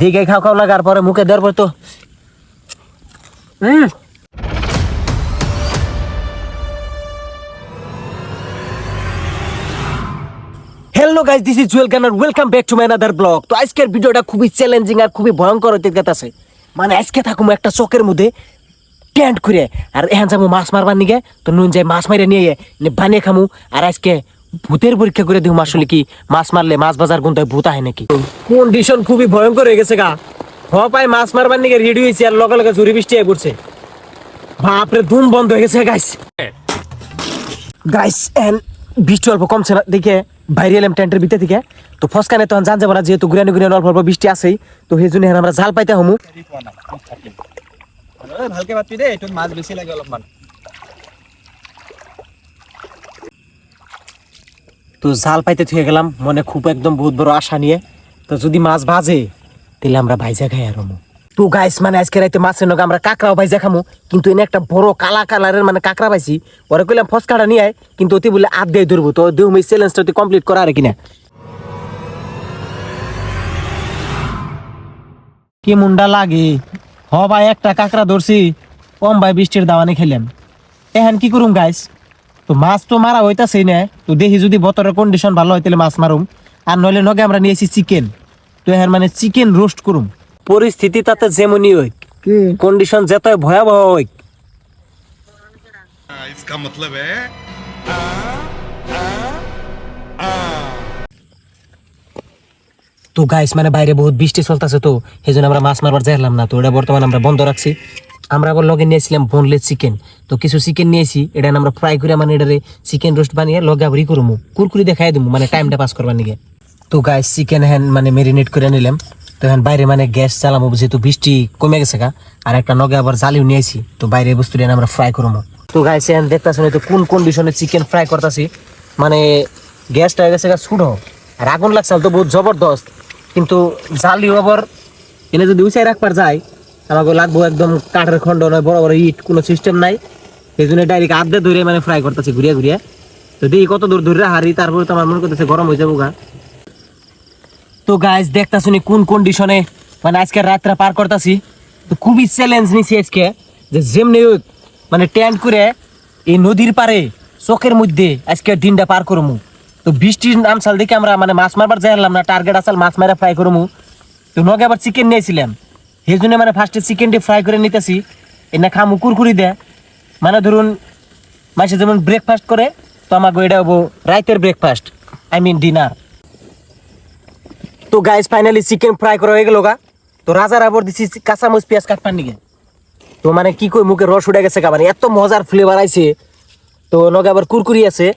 দিকে খাও খাও লাগার পরে মুখে দেওয়ার পর তো hello guys, this is Jewel Ganar, welcome back to my another blog. তো আজকের ভিডিওটা খুবই চ্যালেঞ্জিং আর খুবই ভয়ঙ্কর হতে গেছে। মানে আজকে থাকুম একটা চকের মধ্যে টেন্ট করে, আর এখান যাবো মাছ মারবার নিগে। তো নুন যাই মাছ মারে নিয়ে বানিয়ে খামু। আর আজকে ভূতের পরীক্ষা করে দিও আসলে কি মাছ মারলে মাছ বাজার গুনতে ভূত আহে নাকি। কন্ডিশন খুবই ভয়ঙ্কর হয়ে গেছে গা। পাই মাছ মারবার নিগে রেডি হয়েছি, আর লগে লগে ঝুড়ি বৃষ্টি হয়ে পড়ছে। বাপরে ধুম বন্ধ হয়ে গেছে গাইস। গাইস এন্ড বৃষ্টি অল্প কমছে না দেখে বাইরে এলাম টেন্টের ভিতর থেকে। তো ফসকানে তখন জান যাবো না, যেহেতু ঘুরানি ঘুরানি অল্প অল্প বৃষ্টি আছেই। তো সেই জন্য আমরা জাল পাইতে হমু। ভালকে পাতি দে, একটু মাছ বেশি লাগে অলপমান। তো জাল পাইতে থুয়ে গেলাম মনে খুব একদম বহুত বড় আশা নিয়ে। তো যদি মাছ ভাজে তাহলে আমরা ভাইজা খাই আর হমু। তো গাইস মানে আজকে রাইতে মাছের নগে আমরা কাঁকড়াও ভাইজা খামু। কিন্তু এনে একটা বড় কালা কালারের মানে কাঁকড়া পাইছি। ওরা কইলাম ফসকাটা নিয়ে আয়, কিন্তু অতি বলে আধ দিয়ে ধরবো। তো দেহ এই চ্যালেঞ্জটা কমপ্লিট করা আর কিনা কি মুন্ডা লাগে। ভাই একটা কাঁকড়া ধরছি, কম ভাই বৃষ্টির দাওয়ানে খেলাম। এখন কি করুম গাইস? তো মাছ তো মারা হইতাছেই না। তো দেখি যদি বতরের কন্ডিশন ভালো হয় তাহলে মাছ মারুম, আর নইলে নগে আমরা নিয়েছি চিকেন। তো এখন মানে চিকেন রোস্ট করুম। পরিস্থিতি তাতে যেমনই হোক, কন্ডিশন যত ভয়াবহ হোক, इसका मतलब है তো গাইস মানে বাইরে বহুত বৃষ্টি চলতেছে। তো সেই জন্য আমরা মাছ মারবার যাইলাম না। তো এটা বর্তমানে আমরা বন্ধ রাখছি। আমরা আবার লগে নিয়েছিলাম বোনলেস চিকেন। তো কিছু চিকেন নিয়েছি, এটা আমরা ফ্রাই করে মানে এটারে চিকেন রোস্ট বানিয়ে লগে আবার ই করবো, কুরকুরি দেখাই দেবো মানে টাইমটা পাস করবার নিগে। তো গাইস চিকেন হ্যান্ড মানে মেরিনেট করে নিলাম। তো এখন বাইরে মানে গ্যাস চালামো, যেহেতু বৃষ্টি কমে গেছে গা। আর একটা নগে আবার জালিও নিয়েছি। তো বাইরে বস্তু আমরা ফ্রাই করবো। তো গাইস এখন দেখতেছি তো কোন কন্ডিশনে চিকেন ফ্রাই করতেছি। মানে গ্যাসটা হয়ে গেছে গা ছুটো, আর আগুন লাগছে তো বহুত জবরদস্ত। কিন্তু জালিও আবার এনে যদি উঁচাই রাখবার যায়, আমাকে লাগবো একদম কাঠের খন্ড, নয় বড় বড় ইট, কোনো সিস্টেম নাই। সেই জন্য ডাইরেক্ট আধে ধরে মানে ফ্রাই করতেছি ঘুরিয়ে ঘুরিয়ে। তো দেখি কত দূর ধরে হারি, তারপরে তো আমার মনে করতেছে গরম হয়ে যাবো গা। তো গাইস দেখতাছি কোন কন্ডিশনে মানে আজকে রাতটা পার করতেছি। তো খুবই চ্যালেঞ্জ নিছি আজকে, যে যেমনি মানে টেন্ট করে এই নদীর পারে চোখের মধ্যে আজকে দিনটা পার করবো। তো বৃষ্টির নামসাল দেখে আমরা মানে মাছ মারবার যাইলাম না, টার্গেট আসাল মাছ মারা ফ্রাই করবো। তো নগে আবার চিকেন নিয়েছিলাম, সেই জন্য মানে ফার্স্টে চিকেনটি ফ্রাই করে নিতেছি। এনে খামু কুরকুরি দেয়, মানে ধরুন মাসে যেমন ব্রেকফাস্ট করে, তো আমাকে এটা হবো রাইতের ব্রেকফাস্ট, আই মিন ডিনার। তো গাইস ফাইনালি চিকেন ফ্রাই করা হয়ে গেল গা। তো রাজার আবার দিছি কাঁচামরিচ পেঁয়াজ কাটপার নিগে। তো মানে কি কই মুখে রস উঠে গেছে গা, মানে এত মজার ফ্লেভার আইছে। তো নগে আবার কুরকুরি আছে,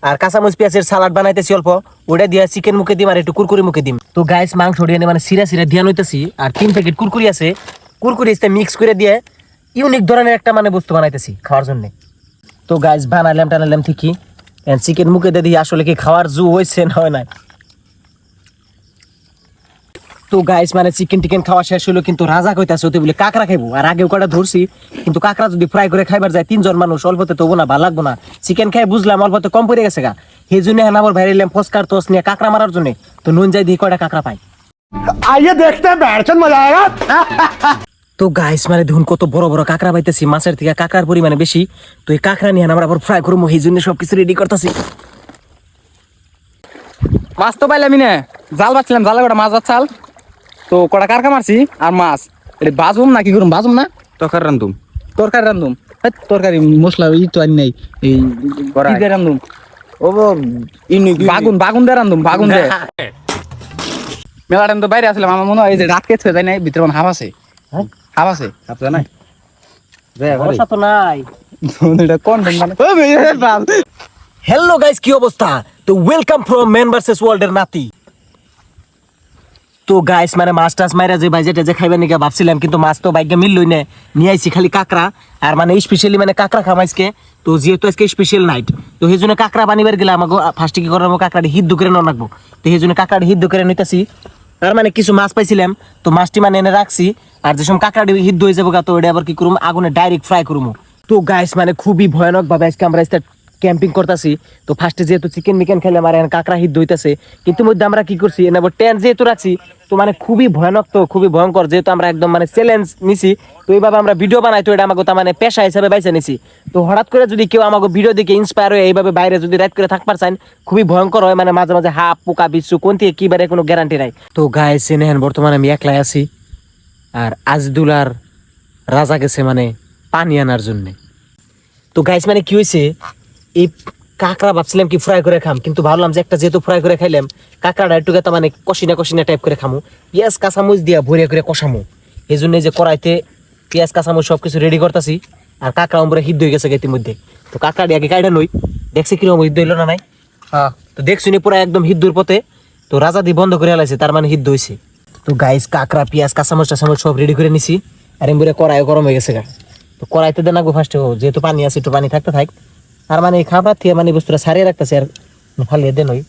আর কাঁচামরিচ পেঁয়াজের সালাড বানাইতেছি অল্প, ওটা দিয়ে চিকেন মুখে দিম আর একটু কুরকুরি মুখে দিম। তো গাইস মাংস দিয়ে মানে সিরা সিরা দিয়া নইতেছি। আর 3 প্যাকেট কুরকুরি আছে, কুরকুরি মিক্স করে দিয়ে ইউনিক ধরনের একটা মানে বস্তু বানাইতেছি খাওয়ার জন্য। তো গাইস বানাইলাম টানাইলাম ঠিকই, চিকেন মুখে দিয়ে দিই আসলে কি খাওয়ার জু হয়েছে না হয় নাই। তো গাইস মানে চিকেন টিকেন খাওয়া শেষ হলো, কিন্তু রাজা কইতাছে ওতে বলে কাঁকড়া খাইবো। আর আগেও কটা ধরছি, কিন্তু কাঁকড়া যদি ফ্রাই করে খাইবার যায় 3 জন মানুষ, অল্পতে তবু না ভালো লাগবো না। চিকেন খাই বুঝলাম অল্পতে কম পড়ে গেছে গা। সেই জন্য এখন আবার বাইরে এলাম ফসকার তোস নিয়ে কাঁকড়া মারার জন্য। তো নুন যাই দিয়ে কয়টা কাঁকড়া পাই, आइए देखते हैं, बैठचंद मजा आएगा। তো গাইস মানে দেখুন কত বড় বড় কাঁকড়া পাইতেছি, মাছের থেকে কাঁকড়ার পরিমাণে বেশি। তো এই কাঁকড়া নিয়ে আমরা আবার ফ্রাই করবো, সেই জন্য সবকিছু রেডি করতেছি। মাছ তো পাইলামই না, জাল বাচ্ছিলাম, জালে কটা মাছ বাচ্চাল। তো কটা কারকা মারছি আর মাছ এটা বাজুম না, কি করুম বাজুম না, তরকারি রান্ধুম। তরকারি মশলা ই তো আনি নাই, এই রান্ধুম। ও বাগুন বাগুন দিয়ে রান্ধুম, বাগুন দিয়ে। মেলা টাইম তো বাইরে আসলাম, আমার মনে হয় এই যে রাত কেছে যাই নাই, ভিতরে হাফ আছে, হাফ আছে, হাফ নাই তো নাই। কোন হ্যালো গাইস, কি অবস্থা? তো welcome from man versus world এর নাতি। তো গাইস মানে মাছ টাছ মাইরা যে বাইজেটা যে খাইবে নাকি ভাবছিলাম, কিন্তু মাছ তো বাইকে মিললই না। নিয়ে আইছি খালি কাঁকড়া, আর মানে স্পেশালি মানে কাঁকড়া খাম আজকে। তো যেহেতু আজকে স্পেশাল নাইট, তো সেই জন্য কাঁকড়া বানিবার গেলে আমাকে ফার্স্টে কি করবো, কাঁকড়াটি হিদ্ধ করে নেওয়া লাগবো। তো সেই জন্য কাঁকড়াটি হিদ্ধ করে নিতেছি। তার মানে কিছু মাছ পাইছিলাম, তো মাছটি মানে এনে রাখছি। আর যে সময় কাঁকড়াটি হিদ্ধ হয়ে যাবো, তো ওটা আবার কি করবো, আগুনে ডাইরেক্ট ফ্রাই করবো। তো গাইস মানে খুবই ভয়ানক ভাবে আজকে আমরা ক্যাম্পিং করতেছি। তো ফার্স্টে যেহেতু চিকেন মিকেন খেলে আমার এখন কাঁকড়া হিট হইতেছে, কিন্তু মধ্যে আমরা কি করছি এনে টেন্ট যেহেতু রাখছি, তো মানে খুবই ভয়ানক, তো খুবই ভয়ঙ্কর, যেহেতু আমরা একদম মানে চ্যালেঞ্জ নিছি, তো এইভাবে আমরা ভিডিও বানাই, তো এটা আমাকে তার মানে পেশা হিসাবে বাইছে নিছি। তো হঠাৎ করে যদি কেউ আমাকে ভিডিও দেখে ইন্সপায়ার হয়ে এইভাবে বাইরে যদি রাইড করে থাকবার চান, খুবই ভয়ঙ্কর হয়, মানে মাঝে মাঝে হাপ পোকা বিচ্ছু কোন থেকে কি বারে কোনো গ্যারান্টি নাই। তো গাইস এনেহেন বর্তমানে আমি একলাই আছি, আর আজদুলার রাজা গেছে মানে পানি আনার জন্য। তো গাইস মানে কি হয়েছে, এই কাঁকড়া ভাবছিলাম কি ফ্রাই করে খাম, কিন্তু ভাবলাম যে একটা যেহেতু ফ্রাই করে খাইলাম, কাঁকড়াটা একটু তো মানে কষিনা টাইপ করে খামু, পেঁয়াজ কাঁচামুচ দিয়া ভরিয়া করে কষামু। এই জন্য যে কড়াইতে পেঁয়াজ কাঁচামুচ সবকিছু রেডি করতেছি, আর কাঁকড়া উমরে হিদ্ধ হয়ে গেছে গেতির মধ্যে। তো কাঁকড়াটি আগে কাইডা নই, দেখছি কিরকম হিদ্ধ হইলো না নাই। হ্যাঁ তো দেখছি নি পুরো একদম হিদ্দুর পথে। তো রাজা দি বন্ধ করে আলাইছে, তার মানে হিদ্ধ হয়েছে। তো গাইস কাঁকড়া পেঁয়াজ কাঁচামরিচ টাচামরিচ সব রেডি করে নিছি, আর এমনি কড়াই গরম হয়ে গেছে গা। তো কড়াইতে দেন আগো ফার্স্টে, যেহেতু পানি আছে একটু পানি থাকতে থাক, আর মানে খাবার থেকে মানে বস্তুটা সারিয়ে রাখতেছে, আর ফালিয়ে দেন ওই।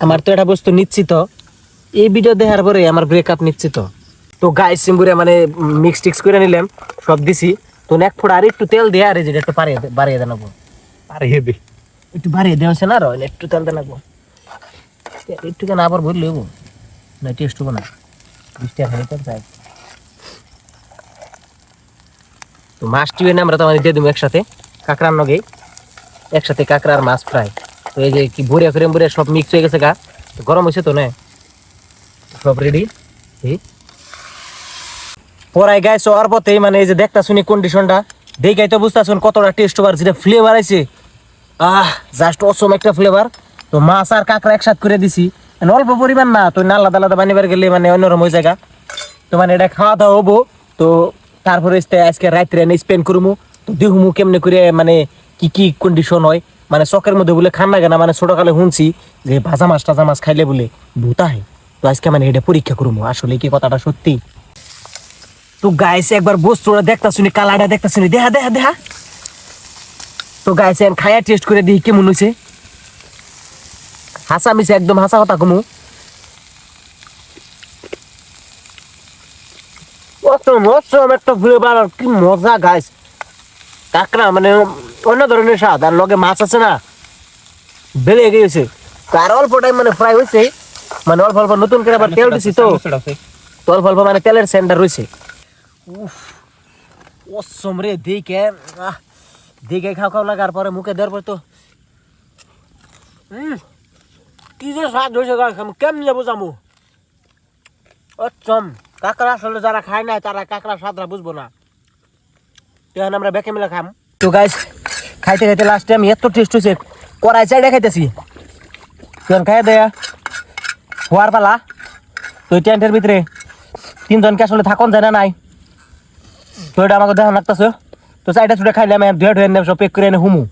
আমার তো এটা বস্তু নিশ্চিত, এই ভিডিও দেখার পরে আমার ব্রেকআপ নিশ্চিত। তো গাইস সিম্বুরে মানে মিক্স টিক্স করে নিলাম, সব দিছি। তো এক ফোড়া আর একটু তেল দিয়ে, আর এই যেটা একটু বাড়িয়ে দেন, একটু বাড়িয়ে দেওয়া না, আর একটু তেল দেন একটু কেন আবার ভরলে হবো না, টেস্ট হবো না, 20 টাকা খালি তেল চাই। তো মাছটি এনে আমরা তো মানে দিয়ে দেবো একসাথে কাঁকড়ার নগে, একসাথে কাঁকড়া আর মাছ ফ্রাই। তো এই যে কি ভরিয়া করে ভরিয়া সব মিক্স হয়ে গেছে গা, তো গরম হয়েছে তো না, সব রেডি। পরাই গাইছ হওয়ার পথেই মানে এই যে দেখতা শুনি কন্ডিশনটা দেখাই তো বুঝতে শুন কতটা টেস্ট হবার, যেটা ফ্লেভার আছে জাস্ট অসম একটা ফ্লেভার। তো মাছ আর কাঁকড়া একসাথে করে দিছি, মানে অল্প পরিমাণ না, তো আলাদা আলাদা বানিবার গেলে মানে অন্যরকম হয়ে জায়গা। তো মানে এটা খাওয়া দাওয়া হবো, তো তারপরে আজকে রাত্রে এনে স্পেন্ড করবো। তো দেখবো কেমনে করে মানে কি কি কন্ডিশন হয়, মানে চকের মধ্যে বলে খান লাগে না, মানে ছোটকালে শুনছি যে ভাজা মাছ টাজা মাছ খাইলে বলে ভূত আহে। তো আজকে মানে এটা পরীক্ষা করবো আসলে কি কথাটা সত্যি। তো গাইছে একবার বস্তুটা দেখতা শুনি, কালারটা দেখতা শুনি, দেখা দেখা দেখা। তো গাইছে খায়া টেস্ট করে দিই কেমন হয়েছে। হাসা মিশে একদম হাসা কথা কমু, অসম অসম একটা ফ্লেভার, আর কি মজা গাইস। কাঁকড়া মানে অন্য ধরনের স্বাদ, আর লগে মাছ আছে না, বেড়ে গিয়েছে। আর অল্প টাইম মানে ফ্রাই হয়েছে, মানে অল্প অল্প নতুন করে আবার তেল দিছি, তো অল্প অল্প মানে তেলের সেন্টার রয়েছে। অসম রে, দেখে দেখে খাও খাও লাগার পরে মুখে দেওয়ার পর তো কি যে স্বাদ হয়েছে, কেমনে বোঝামু। অসম কাঁকড়া আসলে যারা খায় না তারা কাঁকড়া স্বাদরা বুঝবো না, তখন আমরা বেঁকে মিলে খাম। তো গাইস খাইতে খাইতে লাস্টে আমি এত টেস্ট হয়েছে, কড়াই চাইডে খাইতেছি, তখন খাই দেয়া হওয়ার পালা। তো এই টেন্টের ভিতরে 3 জনকে আসলে থাকুন যায় না নাই, তো এটা আমাকে দেখা লাগতেছে। তো চাইটা চুটা খাইলে আমি ধুয়ে ধুয়ে সব পেক করে এনে হুমু।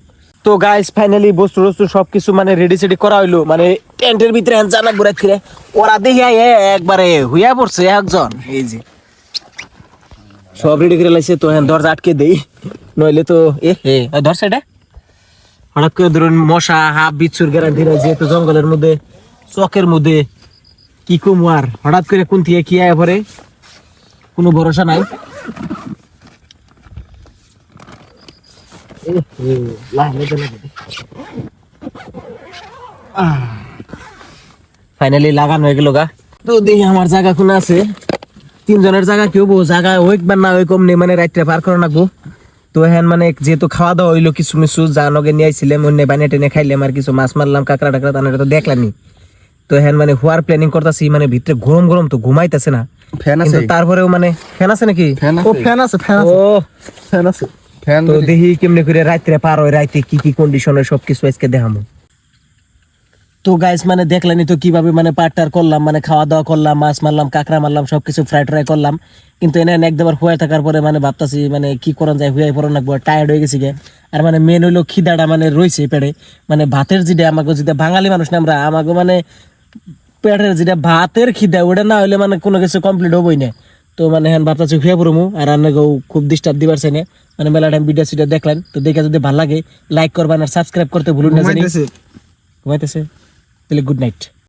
তো গাইস ফাইনালি বস্তু সবকিছু মানে রেডি সেডি করা হইলো, মানে টেন্টের ভিতরে জানা ঘুরে ফিরে ওরা দেখে একবারে হুইয়া পড়ছে একজন, এই যে সব রেডি করে লাইছে। তো দরজা আটকে দেই, নইলে তো ধরছে এটা হঠাৎ করে ধরুন মশা হাফ বিচ্ছুর গ্যারান্টি নাই, যেহেতু জঙ্গলের মধ্যে চকের মধ্যে কি কমু, আর হঠাৎ করে কোন থেকে কি আয় পরে কোনো ভরসা নাই। ফাইনালি লাগানো হয়ে গেল গা। তো দেখি আমার জায়গা কোন আছে, 3 জনের জায়গা কি হবো, জায়গা ওই বা না ওই কম নেই, মানে রাত্রে পার করে রাখবো। তো হ্যাঁ মানে যেহেতু খাওয়া দাওয়া হইলো কিছু মিছু যা নগে নিয়ে আইছিলাম, অন্য বানিয়ে টেনে খাইলাম, আর কিছু মাছ মারলাম কাঁকড়া টাকড়া, তাহলে তো দেখলামই। তো হ্যাঁ মানে হওয়ার প্ল্যানিং করতেছি, মানে ভিতরে গরম গরম তো ঘুমাইতেছে না, ফ্যান আছে তারপরেও মানে ফ্যান আছে নাকি, ও ফ্যান আছে, ফ্যান আছে। তো দেখি কেমনে করে রাত্রে পার হয়, রাইতে কি কি কন্ডিশন হয় সবকিছু আজকে দেখামু। তো গাইস মানে দেখলেনি তো কিভাবে মানে পার্টার করলাম, মানে খাওয়া দাওয়া করলাম, মাছ মারলাম কাঁকড়া মারলাম সবকিছু ফ্রাই ট্রাই করলাম। কিন্তু এনে একদম হুয়ে থাকার পরে মানে ভাবতাছি মানে কি করা যায়, হুয়ে পড়া লাগবো, টায়ার্ড হয়ে গেছি গে। আর মানে মেন হইলো খিদাটা মানে রয়েছে পেটে, মানে ভাতের যেটা আমাকে যেটা বাঙালি মানুষ না আমরা, আমাকে মানে পেটের যেটা ভাতের খিদা ওটা না হইলে মানে কোনো কিছু কমপ্লিট হবোই না। তো মানে হ্যাঁ ভাবতাছি হুয়ে পড়মু, আর রান্নাকেও খুব ডিস্টার্ব দিবার চাই না, মানে মেলা টাইম ভিডিও সিডিও দেখলেন। তো দেখে যদি ভালো লাগে লাইক করবেন আর সাবস্ক্রাইব করতে ভুলুন না, জানি ঘুমাইতেছে। তাহলে গুড নাইট।